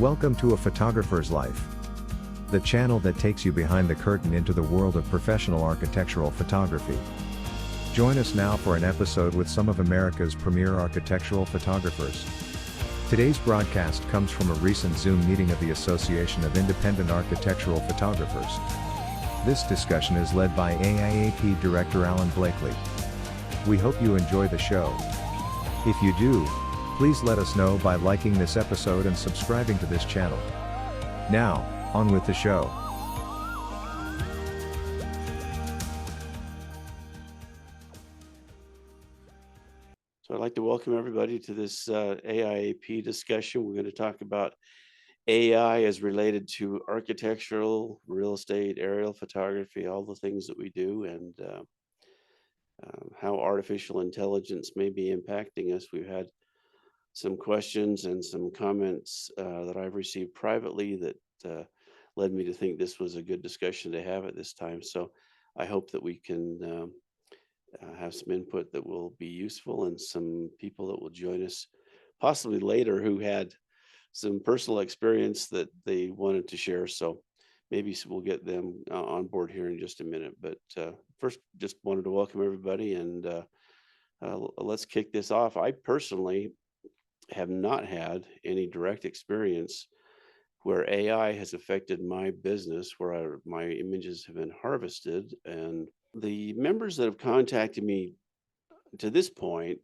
Welcome to A Photographer's Life, the channel that takes you behind the curtain into the world of professional architectural photography. Join us now for an episode with some of America's premier architectural photographers. Today's broadcast comes from a recent Zoom meeting of the Association of Independent Architectural Photographers. This discussion is led by AIAP Director Alan Blakely. We hope you enjoy the show. If you do, please let us know by liking this episode and subscribing to this channel. Now, on with the show. So I'd like to welcome everybody to this AIAP discussion. We're going to talk about AI as related to architectural, real estate, aerial photography, all the things that we do, and how artificial intelligence may be impacting us. We've had some questions and some comments that I've received privately that led me to think this was a good discussion to have at this time. So I hope that we can have some input that will be useful and some people that will join us possibly later who had some personal experience that they wanted to share. So maybe we'll get them on board here in just a minute. But first, just wanted to welcome everybody and let's kick this off. I personally have not had any direct experience where AI has affected my business, where my images have been harvested. And the members that have contacted me to this point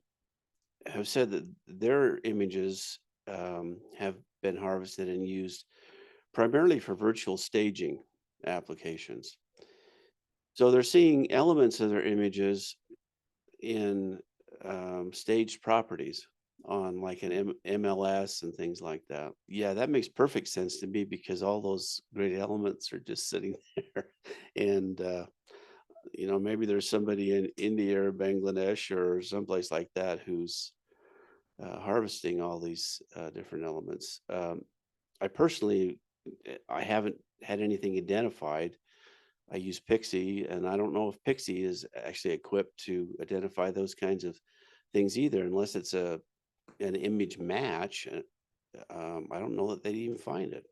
have said that their images have been harvested and used primarily for virtual staging applications. So they're seeing elements of their images in staged properties on like an MLS and things like that. Yeah, that makes perfect sense to me because all those great elements are just sitting there. And, maybe there's somebody in India or Bangladesh or someplace like that who's harvesting all these different elements. I personally, I haven't had anything identified. I use Pixie, and I don't know if Pixie is actually equipped to identify those kinds of things either, unless it's an image match. I don't know that they'd even find it.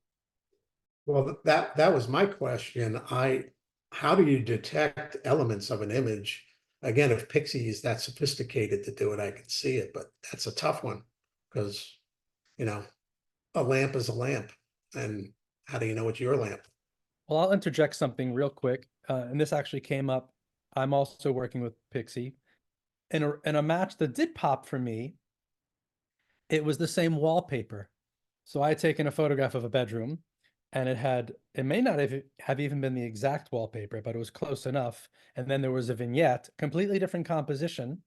Well, that was my question. How do you detect elements of an image? Again, if Pixie is that sophisticated to do it, I can see it, but that's a tough one because, a lamp is a lamp. And how do you know it's your lamp? Well, I'll interject something real quick. And this actually came up. I'm also working with Pixie. In a match that did pop for me, it was the same wallpaper. So I had taken a photograph of a bedroom and it may not have even been the exact wallpaper, but it was close enough. And then there was a vignette, completely different composition,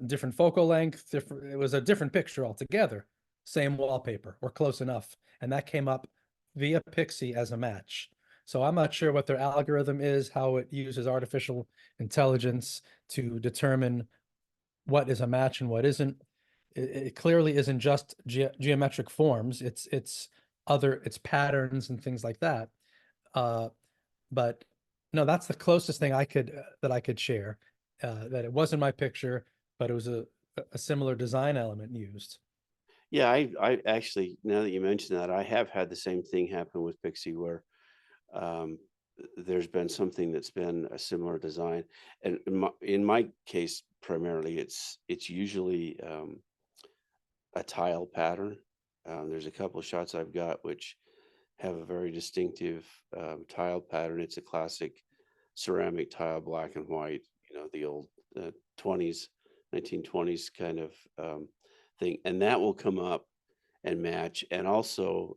different focal length, it was a different picture altogether, same wallpaper or close enough. And that came up via Pixie as a match. So I'm not sure what their algorithm is, how it uses artificial intelligence to determine what is a match and what isn't. It clearly isn't just geometric forms. It's patterns and things like that. But no, that's the closest thing that I could share. That it wasn't my picture, but it was a similar design element used. Yeah, I actually, now that you mention that, I have had the same thing happen with Pixie where there's been something that's been a similar design. And in my case, primarily, it's usually a tile pattern. There's a couple of shots I've got which have a very distinctive tile pattern. It's a classic ceramic tile, black and white, the old 1920s kind of thing. And that will come up and match. And also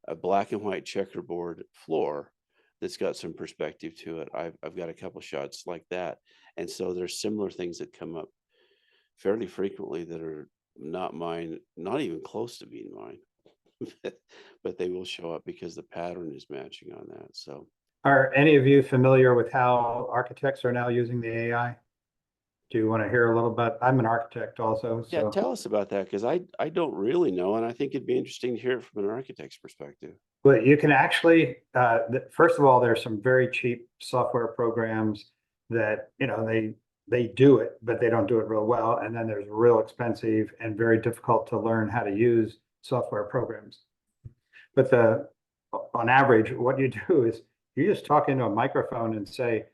a black and white checkerboard floor that's got some perspective to it. I've got a couple shots like that. And so there's similar things that come up fairly frequently that are not mine, not even close to being mine, but they will show up because the pattern is matching on that. So are any of you familiar with how architects are now using the AI? Do you want to hear a little bit? I'm an architect also. Yeah, tell us about that, because I don't really know, and I think it'd be interesting to hear it from an architect's perspective. Well, you can actually, first of all, there's some very cheap software programs that, they do it, but they don't do it real well. And then there's real expensive and very difficult to learn how to use software programs. But on average, what you do is you just talk into a microphone and say,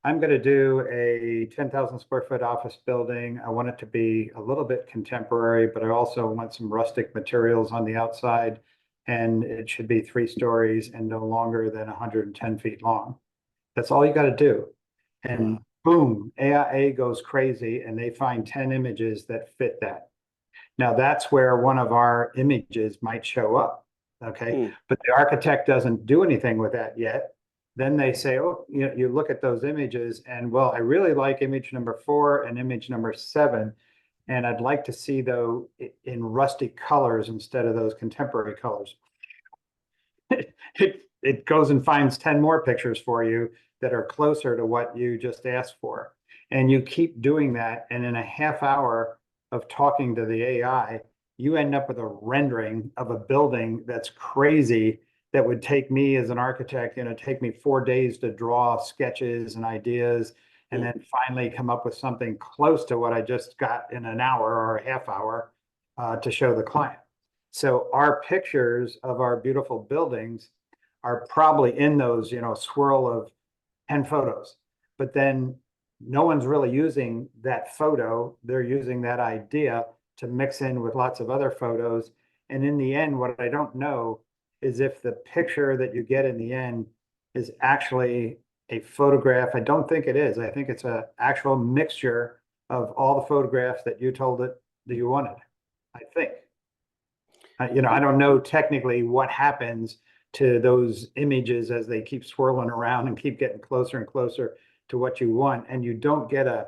I'm going to do a 10,000 square foot office building. I want it to be a little bit contemporary, but I also want some rustic materials on the outside. And it should be 3 stories and no longer than 110 feet long. That's all you got to do. And boom, AIA goes crazy and they find 10 images that fit that. Now that's where one of our images might show up. Okay. But the architect doesn't do anything with that yet. Then they say, oh, you look at those images and, well, I really like image number 4 and image number 7. And I'd like to see those in rusty colors instead of those contemporary colors. It goes and finds 10 more pictures for you that are closer to what you just asked for. And you keep doing that. And in a half hour of talking to the AI, you end up with a rendering of a building that's crazy, that would take me as an architect, take me 4 days to draw sketches and ideas, and then finally come up with something close to what I just got in an hour or a half hour to show the client. So our pictures of our beautiful buildings are probably in those, swirl of 10 photos, but then no one's really using that photo. They're using that idea to mix in with lots of other photos. And in the end, what I don't know is if the picture that you get in the end is actually a photograph. I don't think it is. I think it's an actual mixture of all the photographs that you told it that you wanted, I think. I don't know technically what happens to those images as they keep swirling around and keep getting closer and closer to what you want. And you don't get a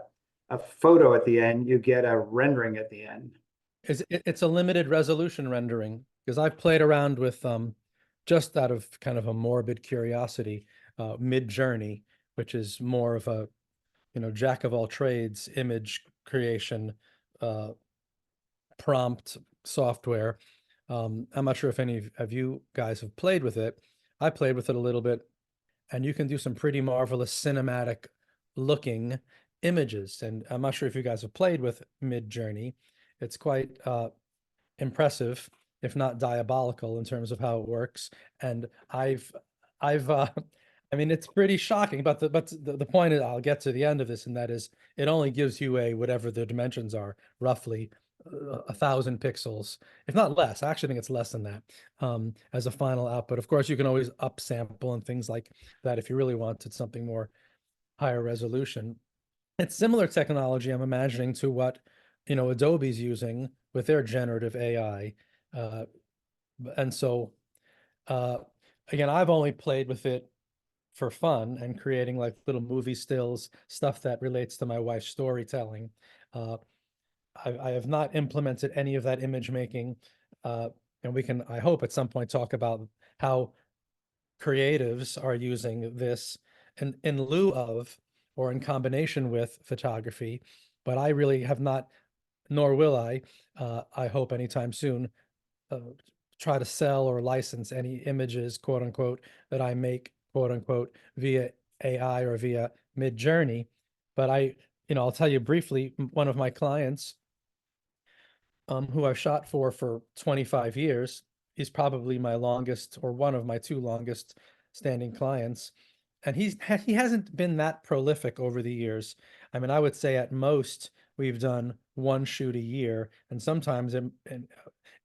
photo at the end, you get a rendering at the end. It's a limited resolution rendering, because I've played around with just out of kind of a morbid curiosity, Mid-Journey, which is more of a jack of all trades image creation prompt software. I'm not sure if any of you guys have played with it. I played with it a little bit, and you can do some pretty marvelous cinematic looking images. And I'm not sure if you guys have played with Mid-Journey. It's quite impressive, if not diabolical, in terms of how it works. And I've I mean, it's pretty shocking, but the point is, I'll get to the end of this, and that is, it only gives you whatever the dimensions are, roughly 1,000 pixels, if not less. I actually think it's less than that, as a final output. Of course, you can always upsample and things like that if you really wanted something more higher resolution. It's similar technology, I'm imagining, to what Adobe's using with their generative AI. And so again, I've only played with it for fun and creating like little movie stills, stuff that relates to my wife's storytelling. I have not implemented any of that image making, and we can, I hope, at some point talk about how creatives are using this in lieu of or in combination with photography. But I really have not, nor will I hope anytime soon, try to sell or license any images, quote unquote, that I make, quote unquote, via AI or via Mid-Journey. But I'll tell you briefly, one of my clients, who I've shot for 25 years, he's probably my longest, or one of my 2 longest standing clients. And he hasn't been that prolific over the years. I mean, I would say at most we've done 1 shoot a year, and sometimes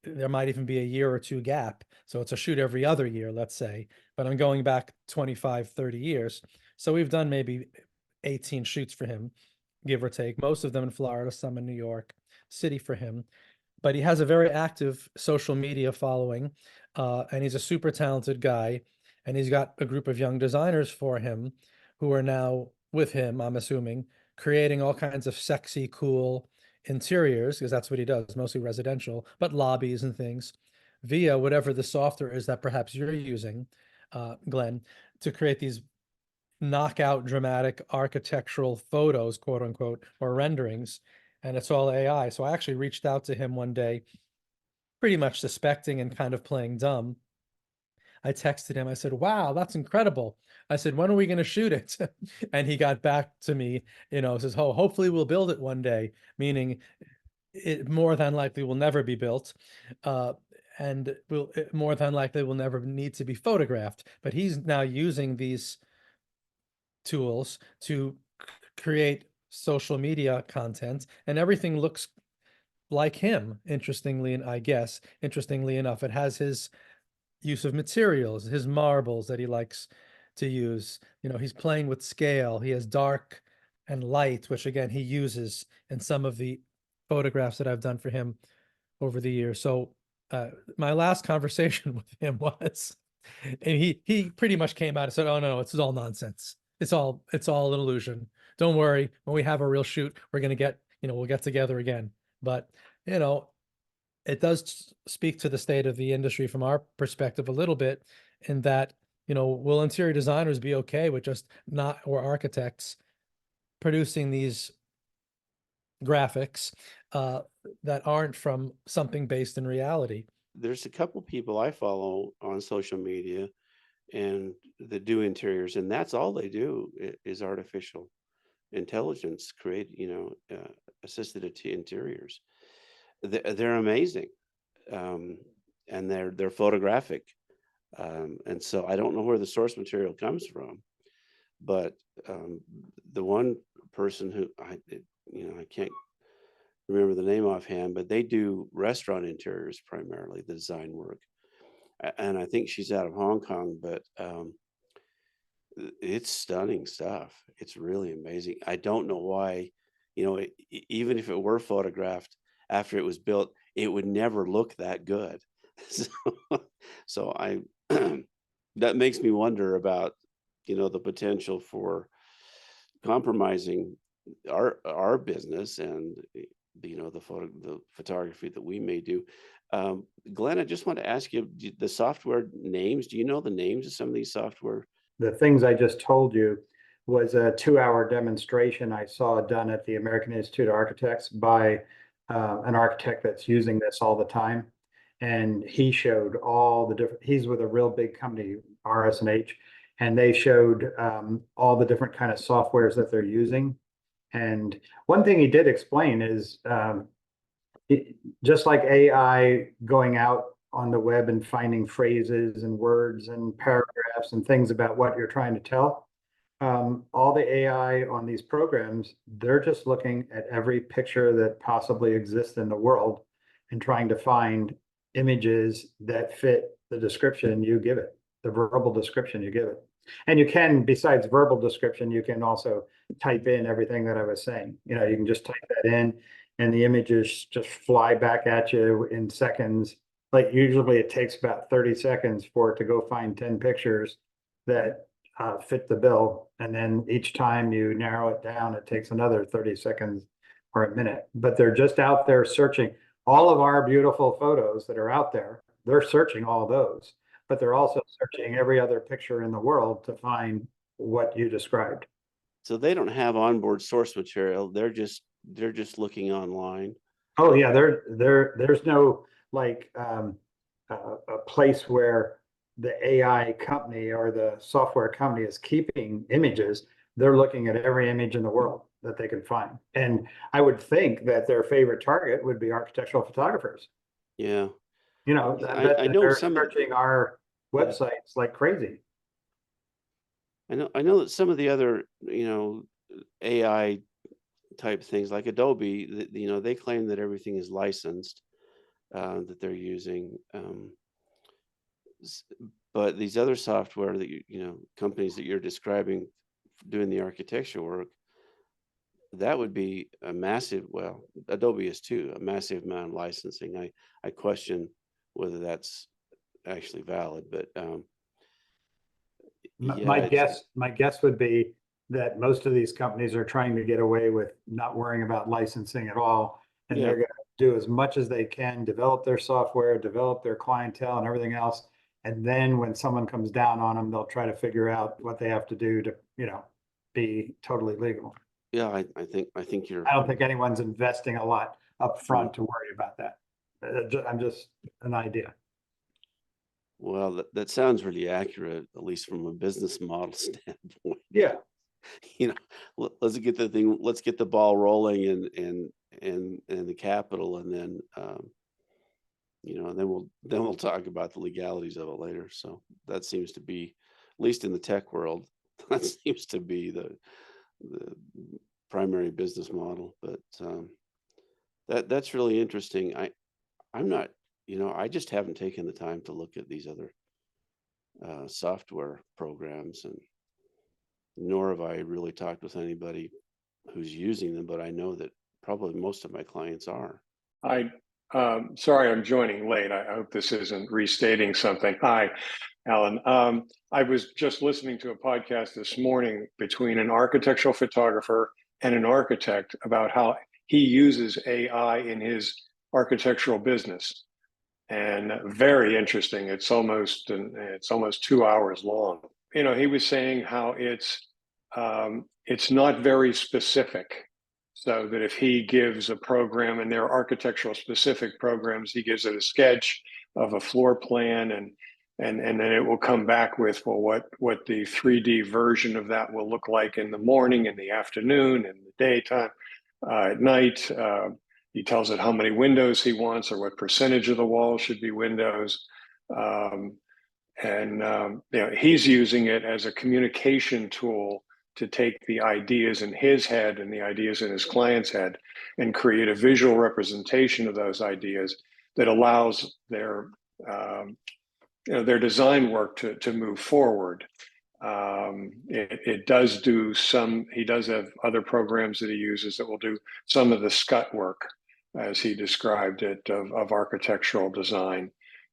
there might even be a year or 2 gap. So it's a shoot every other year, let's say, but I'm going back 25, 30 years. So we've done maybe 18 shoots for him, give or take, most of them in Florida, some in New York City for him. But he has a very active social media following, and he's a super talented guy. And he's got a group of young designers for him who are now with him, I'm assuming, creating all kinds of sexy, cool interiors, because that's what he does, mostly residential, but lobbies and things, via whatever the software is that perhaps you're using, Glenn, to create these knockout dramatic architectural photos, quote unquote, or renderings. And it's all AI. So I actually reached out to him one day, pretty much suspecting and kind of playing dumb. I texted him, I said, wow, that's incredible. I said, when are we going to shoot it? And he got back to me, says, oh, hopefully we'll build it one day, meaning it more than likely will never be built. and will more than likely will never need to be photographed. But he's now using these tools to create social media content, and everything looks like him. Interestingly enough, it has his use of materials, his marbles that he likes to use. He's playing with scale. He has dark and light, which again he uses in some of the photographs that I've done for him over the years. So my last conversation with him was, and he pretty much came out and said, "Oh no, it's all nonsense. It's all an illusion. Don't worry. When we have a real shoot, we're gonna get, we'll get together again." But it does speak to the state of the industry from our perspective a little bit, in that, will interior designers be okay with just not, or architects, producing these graphics that aren't from something based in reality? There's a couple people I follow on social media and that do interiors, and that's all they do is artificial intelligence create, assisted interiors. They're amazing, and they're photographic, and so I don't know where the source material comes from, but the one person who I can't remember the name offhand, but they do restaurant interiors primarily, the design work, and I think she's out of Hong Kong, but it's stunning stuff. It's really amazing. I don't know why, even if it were photographed after it was built, it would never look that good. So I that makes me wonder about, the potential for compromising our business and the photography that we may do. Glenn, I just want to ask you, the software names. Do you know the names of some of these software? The things I just told you was a 2-hour demonstration I saw done at the American Institute of Architects by an architect that's using this all the time. And he showed all the different, he's with a real big company, RS&H, and they showed all the different kind of softwares that they're using. And one thing he did explain is just like AI going out on the web and finding phrases and words and paragraphs and things about what you're trying to tell, all the AI on these programs, they're just looking at every picture that possibly exists in the world and trying to find images that fit the description you give it, the verbal description you give it. And you can, besides verbal description, you can also type in everything that I was saying. You can just type that in and the images just fly back at you in seconds. Like usually it takes about 30 seconds for it to go find 10 pictures that fit the bill. And then each time you narrow it down, it takes another 30 seconds or a minute. But they're just out there searching all of our beautiful photos that are out there. They're searching all those, but they're also searching every other picture in the world to find what you described. So they don't have onboard source material. They're just looking online. Oh yeah, there's no like a place where the AI company or the software company is keeping images. They're looking at every image in the world that they can find. And I would think that their favorite target would be architectural photographers. Yeah. I know they're searching our websites like crazy. I know that some of the other, AI type things like Adobe, they claim that everything is licensed, that they're using. But these other software that companies that you're describing doing the architecture work, that would be a massive, well, Adobe is too, a massive amount of licensing. I question whether that's actually valid, but my guess would be that most of these companies are trying to get away with not worrying about licensing at all. And they're going to do as much as they can, develop their software, develop their clientele and everything else. And then when someone comes down on them, they'll try to figure out what they have to do to, be totally legal. Yeah, I think you're. I don't think anyone's investing a lot up front to worry about that. I'm just an idea. Well, that sounds really accurate, at least from a business model standpoint. Yeah. Let's get the ball rolling and the capital, and then and then we'll talk about the legalities of it later. So that seems to be, at least in the tech world, that seems to be the primary business model. But that's really interesting. I'm not, I just haven't taken the time to look at these other software programs, and nor have I really talked with anybody who's using them, but I know that probably most of my clients are. Sorry, I'm joining late. I hope this isn't restating something. Hi, Alan. I was just listening to a podcast this morning between an architectural photographer and an architect about how he uses AI in his architectural business, and very interesting. It's almost 2 hours long. He was saying how it's not very specific. So that if he gives a program, and there are architectural specific programs, he gives it a sketch of a floor plan, and then it will come back with, well, what the 3D version of that will look like in the morning, in the afternoon, in the daytime, at night. He tells it how many windows he wants, or what percentage of the wall should be windows. He's using it as a communication tool to take the ideas in his head and the ideas in his client's head and create a visual representation of those ideas that allows their design work to move forward. It does do some, he does have other programs that he uses that will do some of the scut work, as he described it, of architectural design.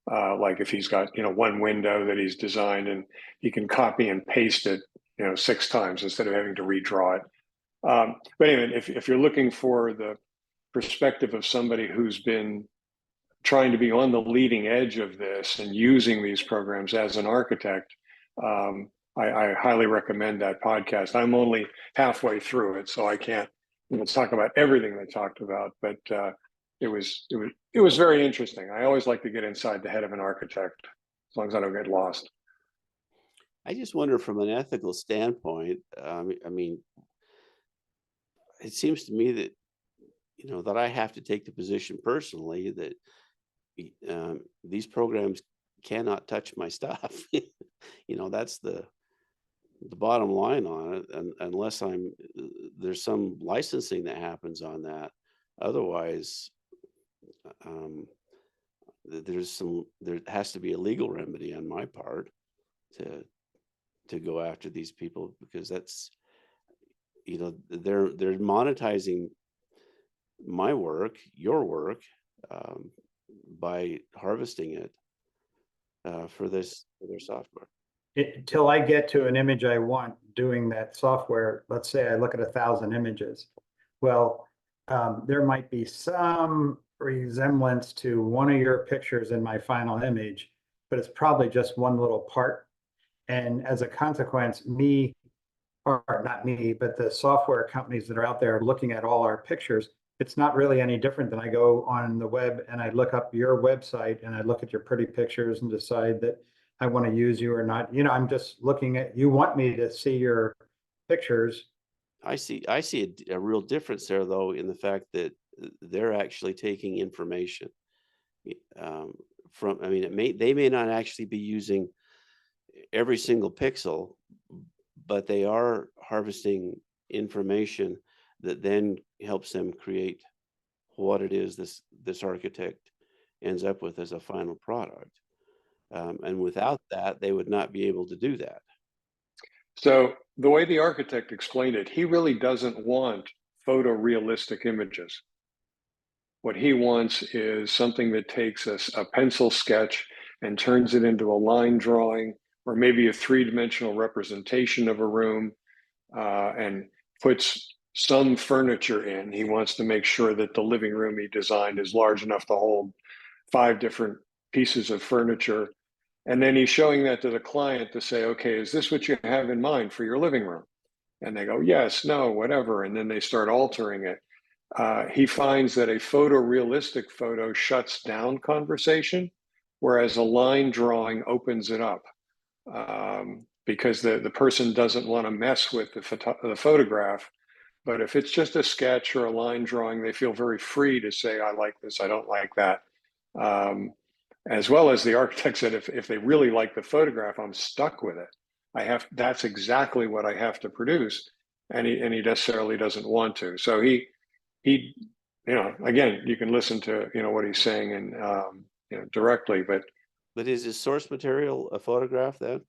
Like if he's got, one window that he's designed, and he can copy and paste it 6 times instead of having to redraw it. But anyway, if you're looking for the perspective of somebody who's been trying to be on the leading edge of this and using these programs as an architect, I highly recommend that podcast. I'm only halfway through it, so I can't talk about everything they talked about, but it was very interesting. I always like to get inside the head of an architect, as long as I don't get lost. I just wonder, from an ethical standpoint, I mean, it seems to me that, that I have to take the position personally that these programs cannot touch my stuff. That's the bottom line on it, and unless there's some licensing that happens on that. Otherwise, there has to be a legal remedy on my part to go after these people, because that's, they're monetizing my work, your work, by harvesting it for their software. Till I get to an image I want doing that software, let's say I look at 1,000 images. Well, there might be some resemblance to one of your pictures in my final image, but it's probably just one little part. And as a consequence, or not me, but the software companies that are out there looking at all our pictures, it's not really any different than I go on the web and I look up your website and I look at your pretty pictures and decide that I want to use you or not. I'm just looking at, you want me to see your pictures. I see a real difference there, though, in the fact that they're actually taking information from, they may not actually be using every single pixel, but they are harvesting information that then helps them create what it is this architect ends up with as a final product. And without that, they would not be able to do that. So the way the architect explained it, he really doesn't want photorealistic images. What he wants is something that takes a pencil sketch and turns it into a line drawing, or maybe a 3-dimensional representation of a room, and puts some furniture in. He wants to make sure that the living room he designed is large enough to hold 5 different pieces of furniture. And then he's showing that to the client to say, okay, is this what you have in mind for your living room? And they go, yes, no, whatever. And then they start altering it. He finds that a photorealistic photo shuts down conversation, whereas a line drawing opens it up, because the person doesn't want to mess with the photograph. But if it's just a sketch or a line drawing, they feel very free to say, I like this, I don't like that. As well as the architect said, if they really like the photograph, I'm stuck with it. That's exactly what I have to produce. And he necessarily doesn't want to. So he, again, you can listen to, what he's saying and, directly, but is his source material a photograph then?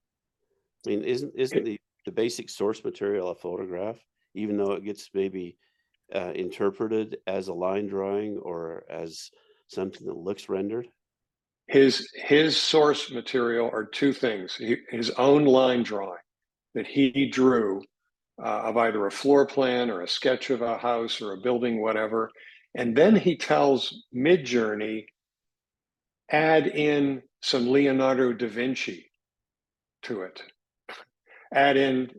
I mean, isn't the basic source material a photograph, even though it gets maybe interpreted as a line drawing or as something that looks rendered? His source material are two things: his own line drawing that he drew of either a floor plan or a sketch of a house or a building, whatever, and then he tells Midjourney, add in some Leonardo da Vinci to it. Add in,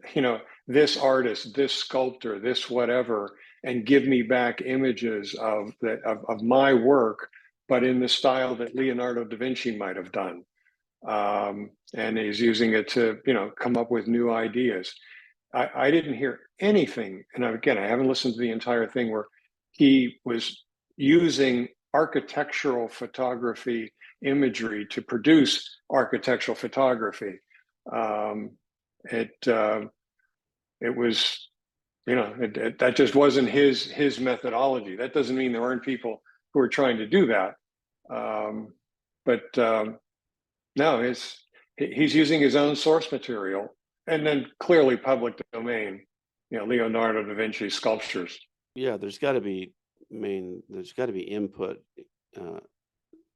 this artist, this sculptor, this whatever, and give me back images of my work, but in the style that Leonardo da Vinci might have done. And he's using it to, come up with new ideas. I didn't hear anything, and again, I haven't listened to the entire thing, where he was using architectural photography imagery to produce architectural photography. It was, that just wasn't his methodology. That doesn't mean there aren't people who are trying to do that. No, he's using his own source material, and then clearly public domain, Leonardo da Vinci sculptures. Yeah, there's got to be input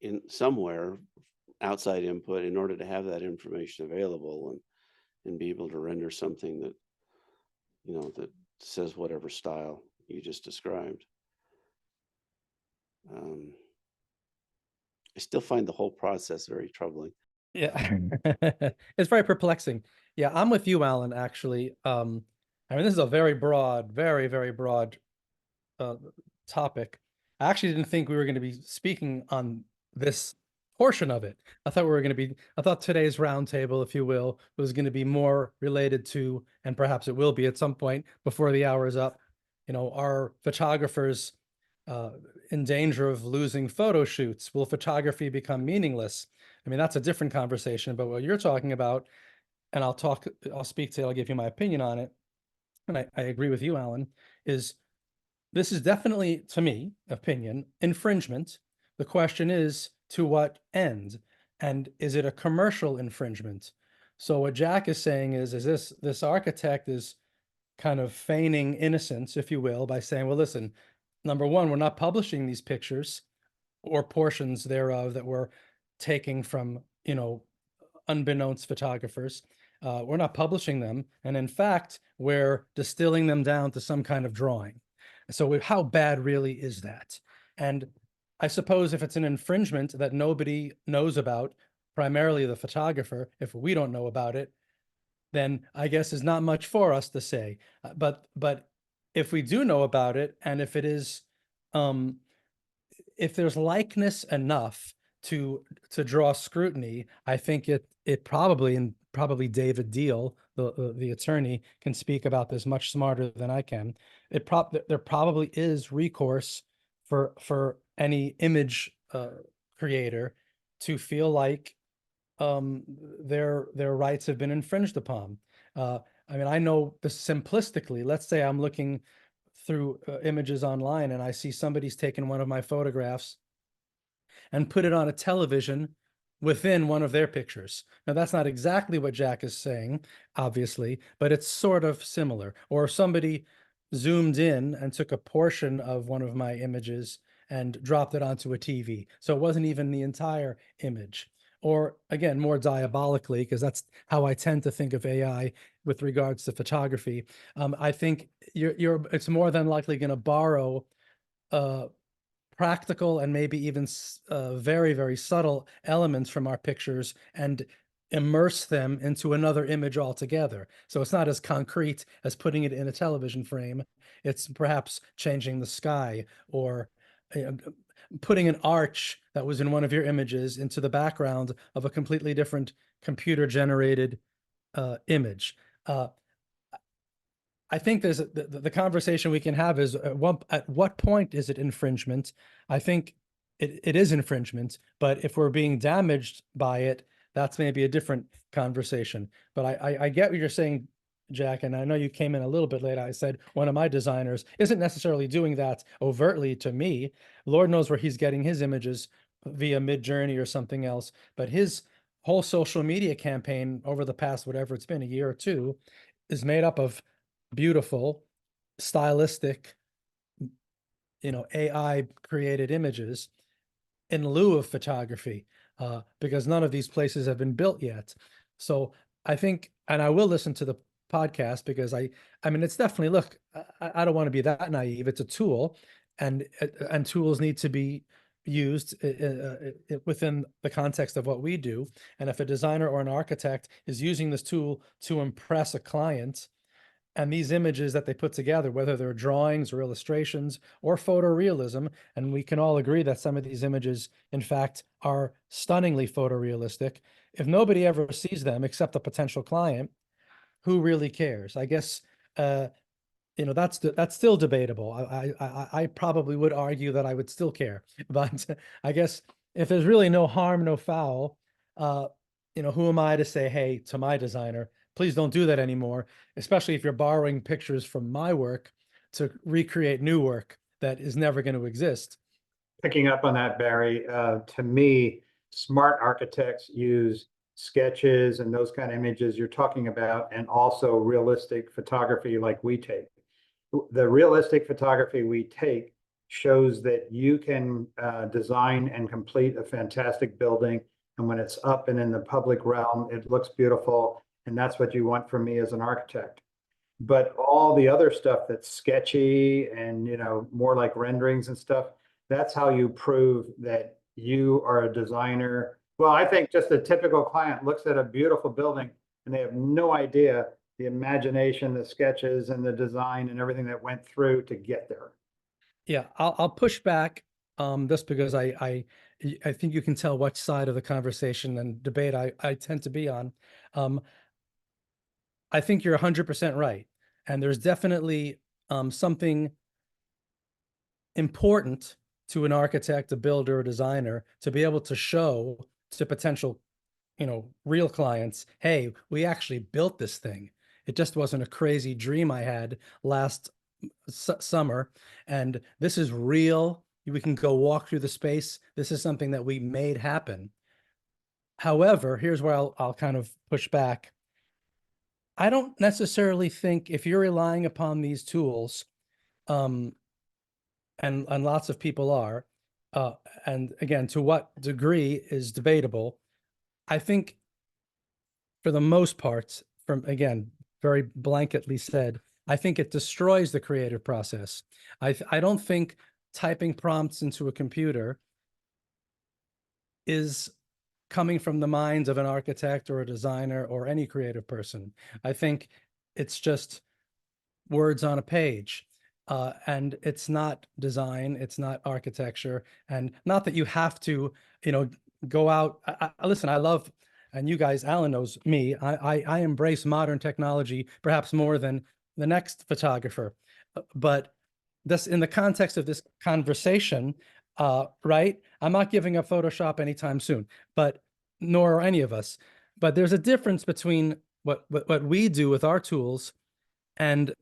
in somewhere, outside input, in order to have that information available and be able to render something that, that says whatever style you just described. I still find the whole process very troubling. Yeah, it's very perplexing. Yeah, I'm with you, Alan, actually. I mean, this is a very broad, very, very broad topic. I actually didn't think we were going to be speaking on this portion of it. I thought today's roundtable, if you will, was going to be more related to, and perhaps it will be at some point before the hour is up, are photographers in danger of losing photo shoots? Will photography become meaningless? I mean, that's a different conversation, but what you're talking about, and I'll give you my opinion on it, and I agree with you, Alan, is this is definitely, to me, opinion, infringement. The question is, to what end? And is it a commercial infringement? So what Jack is saying is this architect is kind of feigning innocence, if you will, by saying, well, listen, number one, we're not publishing these pictures or portions thereof that we're taking from, unbeknownst photographers. We're not publishing them. And in fact, we're distilling them down to some kind of drawing. So how bad really is that? And I suppose if it's an infringement that nobody knows about, primarily the photographer, if we don't know about it, then I guess is not much for us to say. But if we do know about it, and if it is, if there's likeness enough to draw scrutiny, I think it probably, and probably David Deal, the attorney, can speak about this much smarter than I can. There probably is recourse for any image creator to feel like their rights have been infringed upon. I mean, I know this simplistically. Let's say I'm looking through images online and I see somebody's taken one of my photographs and put it on a television within one of their pictures. Now, that's not exactly what Jack is saying, obviously, but it's sort of similar. Or somebody zoomed in and took a portion of one of my images and dropped it onto a TV. So it wasn't even the entire image. Or again, more diabolically, because that's how I tend to think of AI with regards to photography. I think it's more than likely going to borrow practical and maybe even very, very subtle elements from our pictures and immerse them into another image altogether. So it's not as concrete as putting it in a television frame. It's perhaps changing the sky, or putting an arch that was in one of your images into the background of a completely different computer generated image. I think there's the conversation we can have is at what point is it infringement? I think it is infringement. But if we're being damaged by it, that's maybe a different conversation. But I get what you're saying, Jack, and I know you came in a little bit late. I said one of my designers isn't necessarily doing that overtly to me. Lord knows where he's getting his images via Midjourney or something else. But his whole social media campaign over the past, whatever it's been, a year or two, is made up of beautiful, stylistic, AI created images in lieu of photography, because none of these places have been built yet. So I think, and I will listen to the podcast because I mean, it's definitely, look, I don't want to be that naive. It's a tool, and tools need to be used within the context of what we do. And if a designer or an architect is using this tool to impress a client, and these images that they put together, whether they're drawings or illustrations or photorealism, and we can all agree that some of these images, in fact, are stunningly photorealistic. If nobody ever sees them except a potential client, who really cares? I guess that's still debatable. I probably would argue that I would still care, but I guess if there's really no harm, no foul, who am I to say, hey, to my designer, please don't do that anymore, especially if you're borrowing pictures from my work to recreate new work that is never going to exist. Picking up on that, Barry, to me, smart architects use sketches and those kind of images you're talking about, and also realistic photography like we take. The realistic photography we take shows that you can design and complete a fantastic building. And when it's up and in the public realm, it looks beautiful. And that's what you want from me as an architect. But all the other stuff that's sketchy and, more like renderings and stuff, that's how you prove that you are a designer. Well, I think just a typical client looks at a beautiful building and they have no idea the imagination, the sketches and the design and everything that went through to get there. Yeah, I'll push back just because I think you can tell which side of the conversation and debate I tend to be on. I think you're 100% right. And there's definitely something important to an architect, a builder, a designer to be able to show to potential, real clients, hey, we actually built this thing. It just wasn't a crazy dream I had last summer. And this is real. We can go walk through the space. This is something that we made happen. However, here's where I'll kind of push back. I don't necessarily think if you're relying upon these tools, and lots of people are, and again, to what degree is debatable. I think for the most part, from again, very blanketly said, I think it destroys the creative process. I don't think typing prompts into a computer is coming from the minds of an architect or a designer or any creative person. I think it's just words on a page. And it's not design, it's not architecture, and not that you have to, go out. Listen, I love, and you guys, Alan knows me, I embrace modern technology perhaps more than the next photographer. But this, in the context of this conversation, right? I'm not giving up Photoshop anytime soon, but nor are any of us. But there's a difference between what we do with our tools and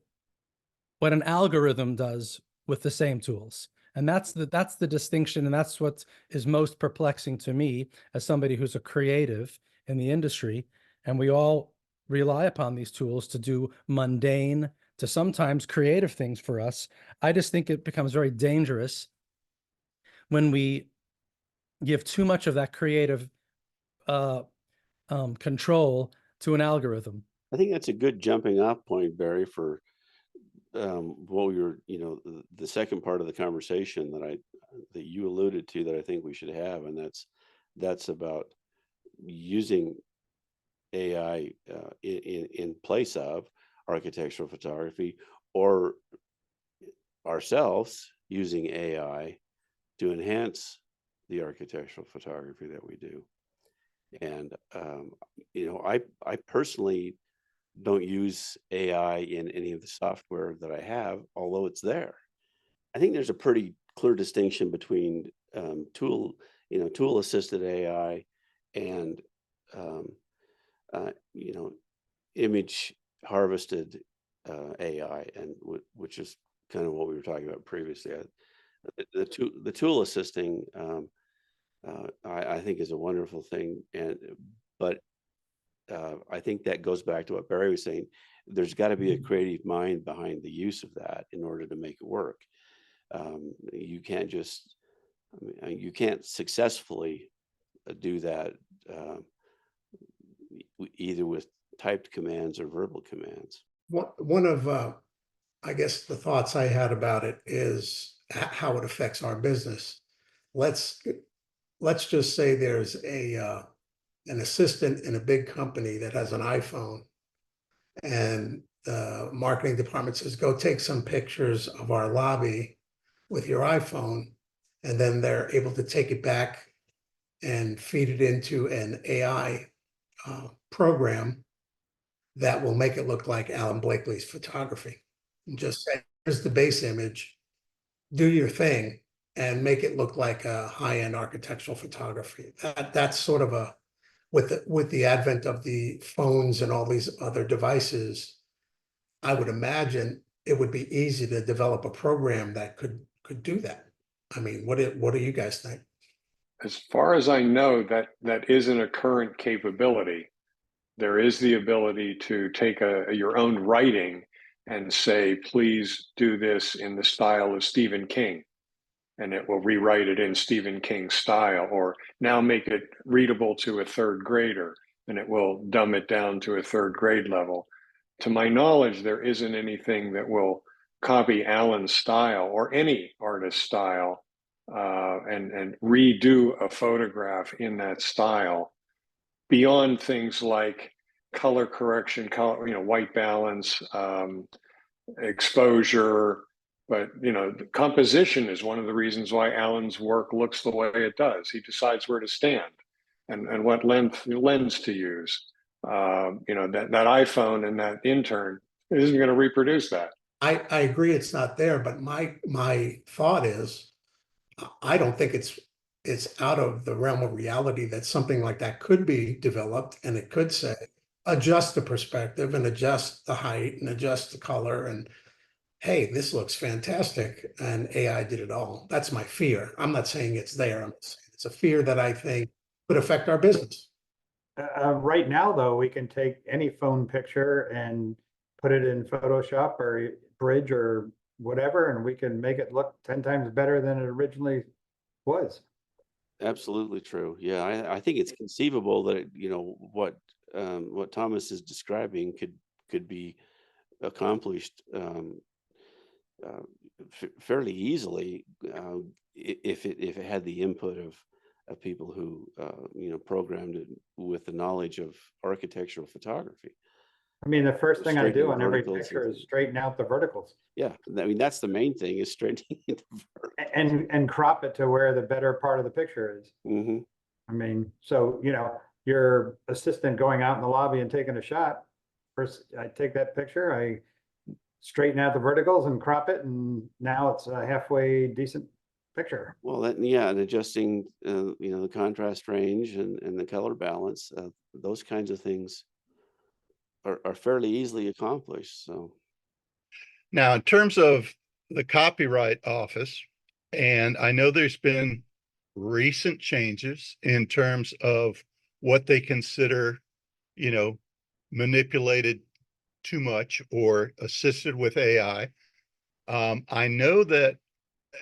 what an algorithm does with the same tools. And that's the distinction. And that's what is most perplexing to me as somebody who's a creative in the industry. And we all rely upon these tools to do mundane to sometimes creative things for us. I just think it becomes very dangerous when we give too much of that creative control to an algorithm. I think that's a good jumping off point, Barry, for what we were, the second part of the conversation that you alluded to that I think we should have, and that's about using AI in place of architectural photography, or ourselves using AI to enhance the architectural photography that we do. And I personally don't use AI in any of the software that I have, although it's there. I think there's a pretty clear distinction between tool assisted AI and image harvested AI, and which is kind of what we were talking about previously. The tool assisting, I think, is a wonderful thing, but I think that goes back to what Barry was saying. There's got to be a creative mind behind the use of that in order to make it work. You can't just, you can't successfully do that either with typed commands or verbal commands. One of, I guess, the thoughts I had about it is how it affects our business. Let's just say there's an assistant in a big company that has an iPhone, and the marketing department says, go take some pictures of our lobby with your iPhone, and then they're able to take it back and feed it into an AI program that will make it look like Alan Blakely's photography. And just say, here's the base image, do your thing, and make it look like a high-end architectural photography. That's sort of a, with the advent of the phones and all these other devices, I would imagine it would be easy to develop a program that could do that. I mean, what do you guys think? As far as I know, that isn't a current capability. There is the ability to take your own writing and say, please do this in the style of Stephen King, and it will rewrite it in Stephen King style, or now make it readable to a third grader, and it will dumb it down to a third grade level. To my knowledge, there isn't anything that will copy Alan's style or any artist's style and redo a photograph in that style, beyond things like color correction, white balance, exposure. But the composition is one of the reasons why Alan's work looks the way it does. He decides where to stand and what lens to use. That iPhone and that intern isn't going to reproduce that. I agree it's not there, but my thought is, I don't think it's out of the realm of reality that something like that could be developed, and it could say, adjust the perspective and adjust the height and adjust the color, and hey, this looks fantastic, and AI did it all. That's my fear. I'm not saying it's there. I'm saying it's a fear that I think could affect our business. Right now, though, we can take any phone picture and put it in Photoshop or Bridge or whatever, and we can make it look 10 times better than it originally was. Absolutely true. Yeah, I think it's conceivable that what Thomas is describing could be accomplished fairly easily if it had the input of people who programmed it with the knowledge of architectural photography. I mean, the first thing I do on every verticals picture is straighten out the verticals. Yeah, I mean, that's the main thing, is straightening the verticals. And crop it to where the better part of the picture is. Mm-hmm. I mean, so your assistant going out in the lobby and taking a shot. First, I take that picture, I straighten out the verticals and crop it, and now it's a halfway decent picture. Well, and adjusting the contrast range and the color balance, those kinds of things are fairly easily accomplished. So now, in terms of the Copyright Office, and I know there's been recent changes in terms of what they consider, manipulated too much or assisted with AI. I know that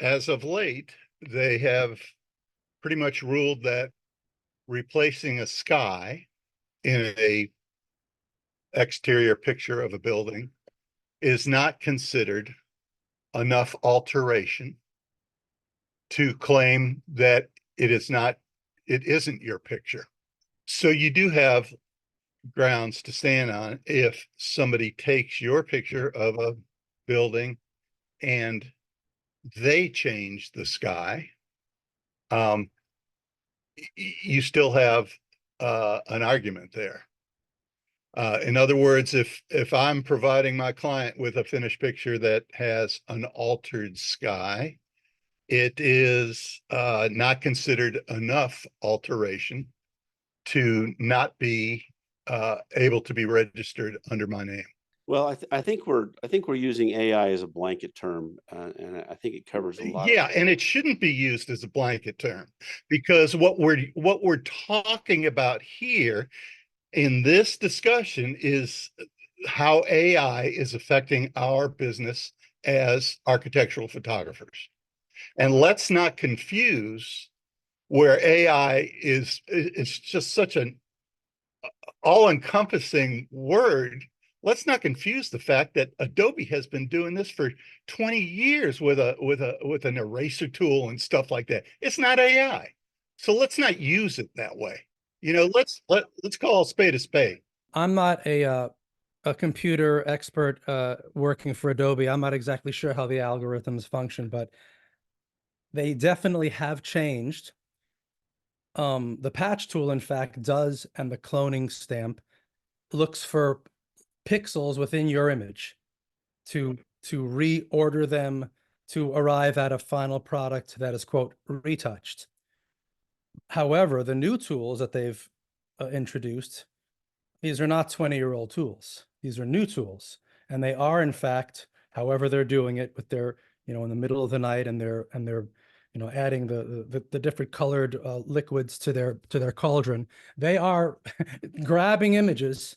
as of late, they have pretty much ruled that replacing a sky in a exterior picture of a building is not considered enough alteration to claim that it isn't your picture. So you do have grounds to stand on if somebody takes your picture of a building and they change the sky. You still have an argument there. In other words, if I'm providing my client with a finished picture that has an altered sky, it is not considered enough alteration to not be able to be registered under my name. Well, I think we're using AI as a blanket term, and I think it covers a lot. Yeah, and it shouldn't be used as a blanket term, because what we're talking about here in this discussion is how AI is affecting our business as architectural photographers. And let's not confuse where AI is just such an all-encompassing word. Let's not confuse the fact that Adobe has been doing this for 20 years with an eraser tool and stuff like that. It's not AI. So let's not use it that way. You know, let's call a spade a spade. I'm not a computer expert working for Adobe. I'm not exactly sure how the algorithms function, but they definitely have changed. The patch tool, in fact, does, and the cloning stamp looks for pixels within your image to reorder them to arrive at a final product that is, quote, retouched. However, the new tools that they've introduced, these are not 20-year-old tools. These are new tools, and they are, in fact, however they're doing it with their, in the middle of the night, and they're adding the different colored liquids to their cauldron. They are grabbing images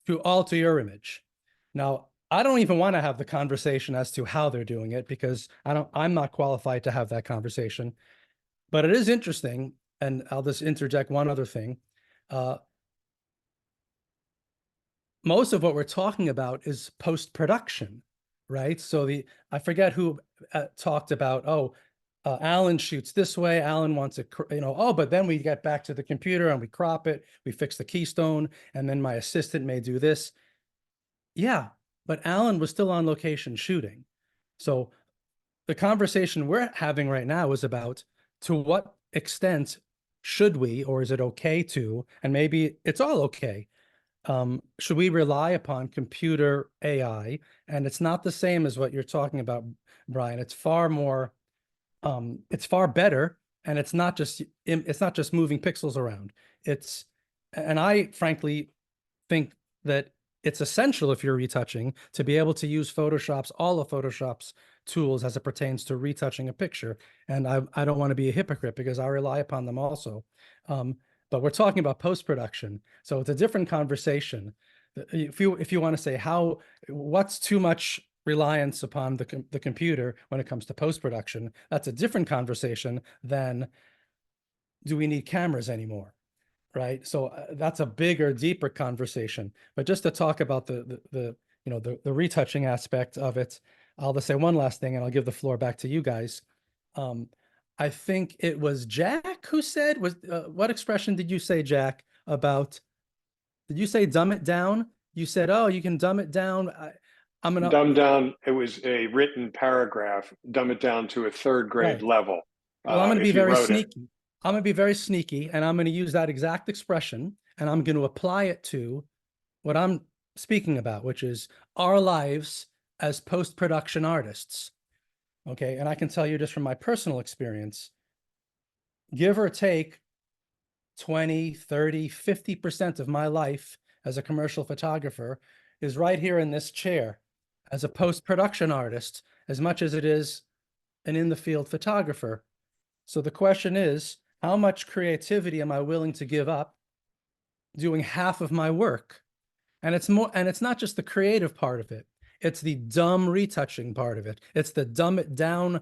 to alter your image. Now, I don't even want to have the conversation as to how they're doing it, because I'm not qualified to have that conversation. But it is interesting, and I'll just interject one other thing. Most of what we're talking about is post-production, right? So I forget who talked about, Alan shoots this way, Alan wants it, but then we get back to the computer and we crop it, we fix the keystone, and then my assistant may do this. Yeah, but Alan was still on location shooting. So the conversation we're having right now is about, to what extent should we, or is it okay to, and maybe it's all okay, should we rely upon computer AI? And it's not the same as what you're talking about, Brian. It's far more, it's far better, and it's not just moving pixels around. And I frankly think that it's essential, if you're retouching, to be able to use all of Photoshop's tools as it pertains to retouching a picture. And I don't want to be a hypocrite, because I rely upon them also. But we're talking about post-production, so it's a different conversation. If you want to say what's too much reliance upon the computer when it comes to post-production, that's a different conversation than, do we need cameras anymore, right? So that's a bigger, deeper conversation. But just to talk about the retouching aspect of it, I'll just say one last thing, and I'll give the floor back to you guys. I think it was Jack who said, what expression did you say, Jack, about, did you say dumb it down? You said, oh, you can dumb it down. I'm gonna dumb down. It was a written paragraph, dumb it down to a third grade level. Well, I'm going to be very sneaky. I'm going to be very sneaky, and I'm going to use that exact expression, and I'm going to apply it to what I'm speaking about, which is our lives as post-production artists. Okay, and I can tell you just from my personal experience, give or take 20, 30, 50% of my life as a commercial photographer is right here in this chair as a post-production artist, as much as it is an in-the-field photographer. So the question is, how much creativity am I willing to give up doing half of my work? And it's not just the creative part of it. It's the dumb retouching part of it. It's the dumb it down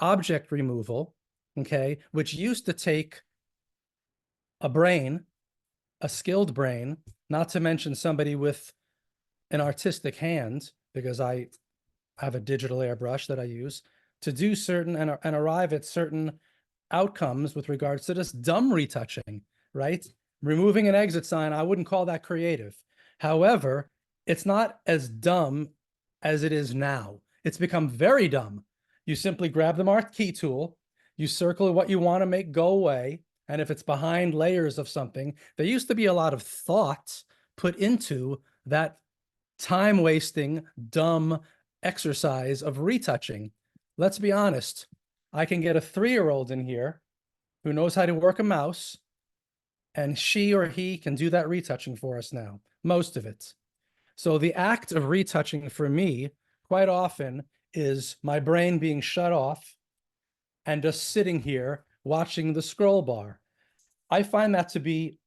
object removal, okay, which used to take a skilled brain, not to mention somebody with an artistic hand, because I have a digital airbrush that I use to do certain and arrive at certain outcomes with regards to this dumb retouching, right? Removing an exit sign, I wouldn't call that creative. However, it's not as dumb as it is now. It's become very dumb. You simply grab the marquee tool, you circle what you want to make go away, and if it's behind layers of something, there used to be a lot of thought put into that time-wasting, dumb exercise of retouching. Let's be honest. I can get a 3-year-old in here who knows how to work a mouse, and she or he can do that retouching for us now, most of it. So the act of retouching for me quite often is my brain being shut off and just sitting here watching the scroll bar. I find that to be,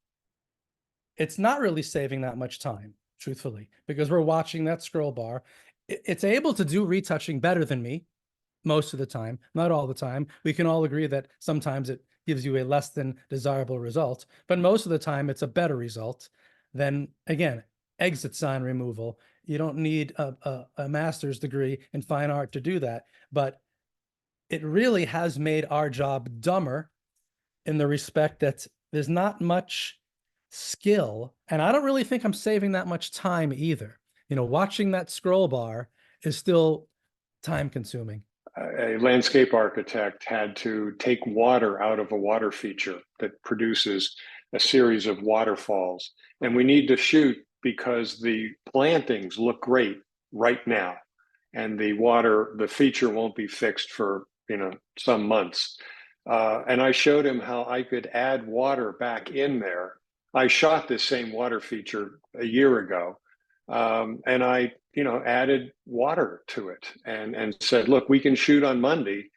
it's not really saving that much time, truthfully, because we're watching that scroll bar. It's able to do retouching better than me most of the time, not all the time. We can all agree that sometimes it gives you a less than desirable result, but most of the time it's a better result than, again, exit sign removal. You don't need a master's degree in fine art to do that, but it really has made our job dumber in the respect that there's not much skill, and I don't really think I'm saving that much time either. Watching that scroll bar is still time consuming. A landscape architect had to take water out of a water feature that produces a series of waterfalls. And we need to shoot because the plantings look great right now. And the feature won't be fixed for, some months. And I showed him how I could add water back in there. I shot this same water feature a year ago. And I, added water to it and said, look, we can shoot on Monday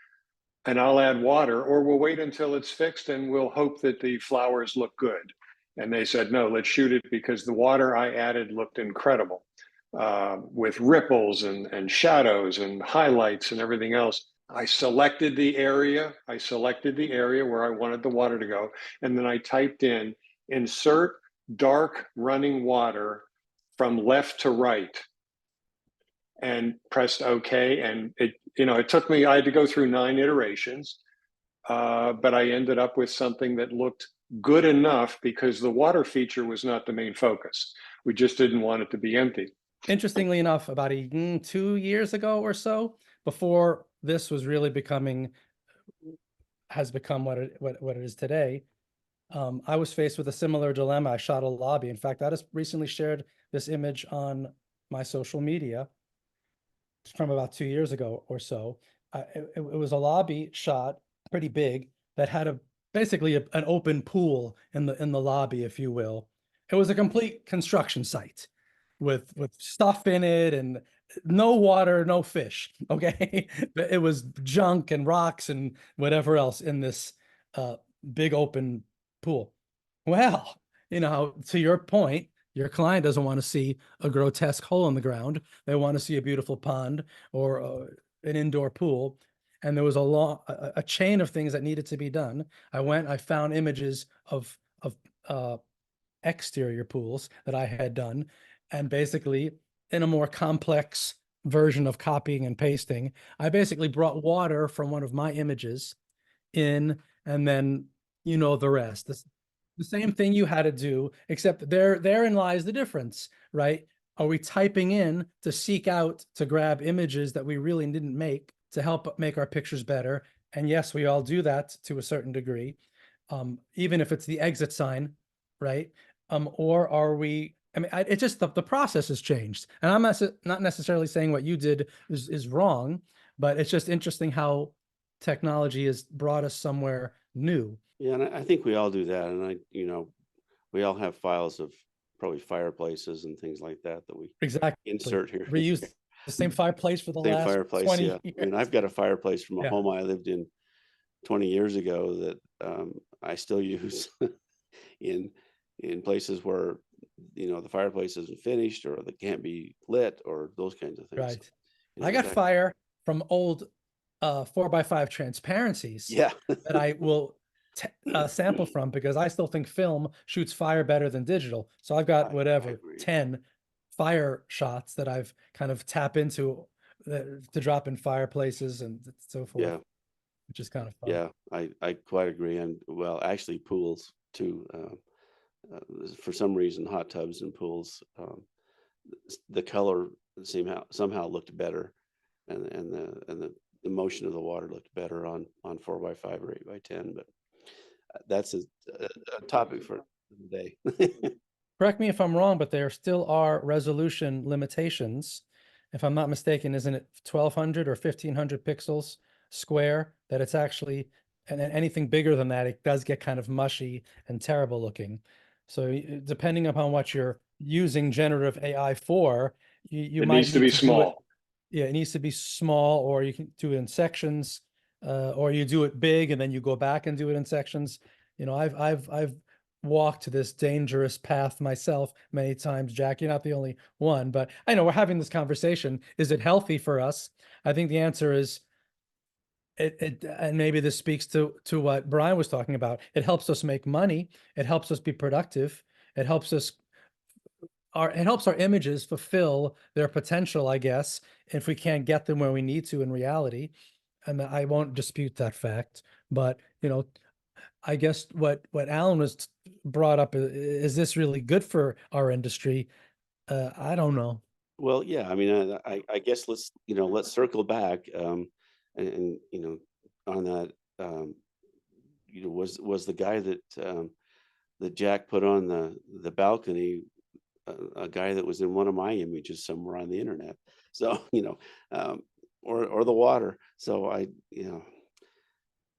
and I'll add water, or we'll wait until it's fixed and we'll hope that the flowers look good. And they said, no, let's shoot it because the water I added looked incredible with ripples and shadows and highlights and everything else. I selected the area where I wanted the water to go. And then I typed in, insert dark running water from left to right, and pressed OK. And it took me, I had to go through 9 iterations, but I ended up with something that looked good enough because the water feature was not the main focus. We just didn't want it to be empty. Interestingly enough, about 2 years ago or so, before this was really has become what it is today, I was faced with a similar dilemma. I shot a lobby. In fact, I just recently shared this image on my social media from about 2 years ago or so. It was a lobby shot, pretty big, that had basically an open pool in the lobby, if you will. It was a complete construction site with stuff in it and no water, no fish. Okay, it was junk and rocks and whatever else in this big open pool. Well, to your point, your client doesn't want to see a grotesque hole in the ground. They want to see a beautiful pond or an indoor pool. And there was a chain of things that needed to be done. I found images of exterior pools that I had done. And basically, in a more complex version of copying and pasting, I basically brought water from one of my images in, and then the rest. The same thing you had to do, except therein lies the difference, right? Are we typing in to seek out to grab images that we really didn't make to help make our pictures better? And yes, we all do that to a certain degree, even if it's the exit sign, right? Or are we? I mean, it's just the process has changed, and I'm not necessarily saying what you did is wrong, but it's just interesting how technology has brought us somewhere new. Yeah, and I think we all do that, and we all have files of probably fireplaces and things like that we exactly insert here. Reuse the same fireplace for the same last fireplace, 20 yeah. years. I mean, I've got a fireplace from a Yeah. home I lived in 20 years ago that I still use in places where the fireplace isn't finished or that can't be lit or those kinds of things. Right. So, I got fire from old 4x5 transparencies yeah. that I will sample from because I still think film shoots fire better than digital. So I've got I 10 fire shots that I've kind of tap into to drop in fireplaces and so forth. Yeah. Which is kind of fun. Yeah, I quite agree. And well, actually pools too. For some reason, hot tubs and pools, the color somehow looked better, and the motion of the water looked better on 4x5 or 8x10. But that's a topic for the day. Correct me if I'm wrong, but there still are resolution limitations. If I'm not mistaken, isn't it 1200 or 1500 pixels square, that it's actually, and then anything bigger than that, it does get kind of mushy and terrible looking. So depending upon what you're using generative AI for, you It might needs to need be do it. small. Yeah, it needs to be small, or you can do it in sections, or you do it big and then you go back and do it in sections. You know, I've walked this dangerous path myself many times, Jack. You're not the only one, but I know we're having this conversation. Is it healthy for us? I think the answer is and maybe this speaks to what Brian was talking about. It helps us make money. It helps us be productive. It helps us it helps our images fulfill their potential, I guess, if we can't get them where we need to in reality. And I won't dispute that fact, but you know, I guess what Alan was brought up is this really good for our industry? I don't know. Well, yeah, I mean, I guess let's circle back, and on that, was the guy that Jack put on the balcony a guy that was in one of my images somewhere on the internet. So, or the water. So I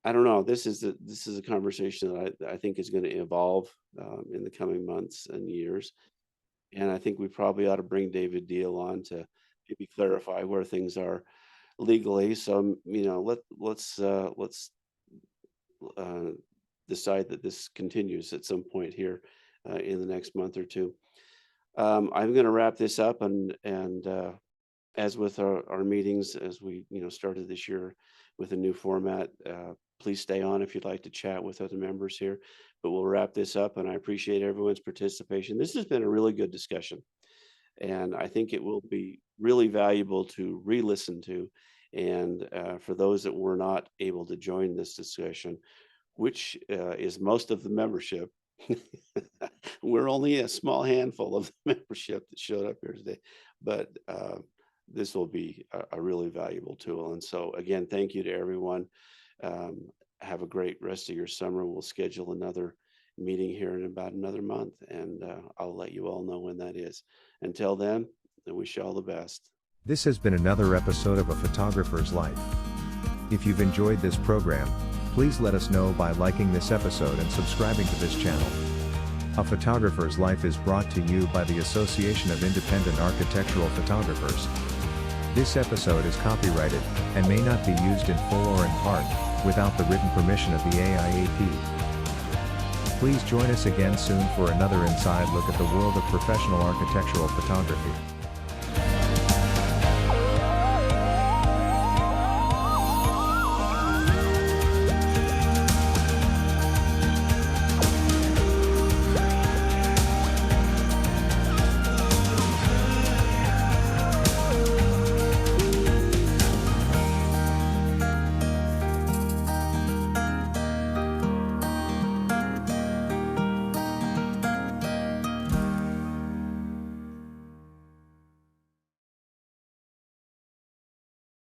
don't know. This is a conversation that I think is going to evolve in the coming months and years. And I think we probably ought to bring David Deal on to maybe clarify where things are legally. So, let's decide that this continues at some point here in the next month or two. I'm going to wrap this up, and as with our meetings, as we started this year with a new format, please stay on if you'd like to chat with other members here. But we'll wrap this up, and I appreciate everyone's participation. This has been a really good discussion, and I think it will be really valuable to re-listen to. And for those that were not able to join this discussion, which is most of the membership, we're only a small handful of the membership that showed up here today, but this will be a really valuable tool. And so again, thank you to everyone. Have a great rest of your summer. We'll schedule another meeting here in about another month, and I'll let you all know when that is. Until then, I wish you all the best. This has been another episode of A Photographer's Life. If you've enjoyed this program, please let us know by liking this episode and subscribing to this channel. A Photographer's Life is brought to you by the Association of Independent Architectural Photographers. This episode is copyrighted and may not be used in full or in part without the written permission of the AIAP. Please join us again soon for another inside look at the world of professional architectural photography.